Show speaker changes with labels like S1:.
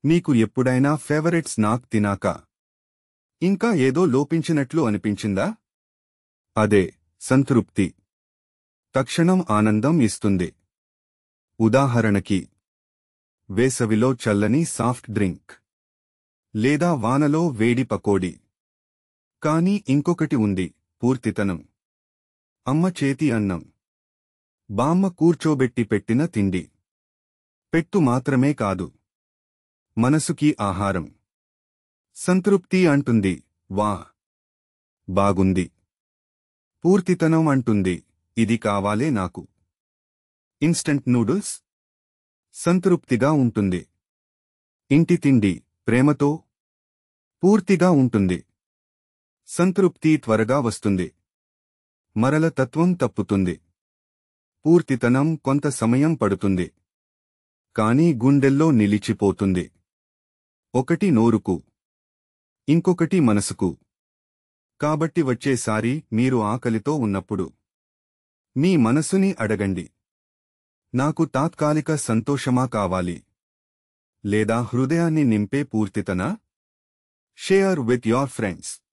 S1: నీకు ఎప్పుడైనా favourite snack తినాక ఇంకా ఏదో లోపించినట్లు అనిపించిందా? అదే సంతృప్తి. తక్షణం ఆనందం ఇస్తుంది. ఉదాహరణకి, వేసవిలో చల్లని సాఫ్ట్ డ్రింక్, లేదా వానలో వేడి పకోడీ. కానీ ఇంకొకటి ఉంది, పూర్తితనం. అమ్మ చేతి అన్నం, బామ్మ కూర్చోబెట్టి పెట్టిన తిండి. పెట్టు మాత్రమే కాదు, మనసుకి ఆహారం. సంతృప్తి అంటుంది, వా, బాగుంది. పూర్తితనం అంటుంది, ఇది కావాలే నాకు. ఇన్స్టంట్ నూడిల్స్ సంతృప్తిగా ఉంటుంది. ఇంటి తిండి ప్రేమతో, పూర్తిగా ఉంటుంది. సంతృప్తి త్వరగా వస్తుంది, మరల తత్వం తప్పుతుంది. పూర్తితనం కొంత సమయం పడుతుంది, కానీ గుండెల్లో నిలిచిపోతుంది. ఒకటి నోరుకు, ఇంకొకటి మనసుకు. కాబట్టి వచ్చేసారి మీరు ఆకలితో ఉన్నప్పుడు మీ మనసుని అడగండి, నాకు తాత్కాలిక సంతోషమా కావాలి, లేదా హృదయాన్ని నింపే పూర్తితనా? Share with your friends.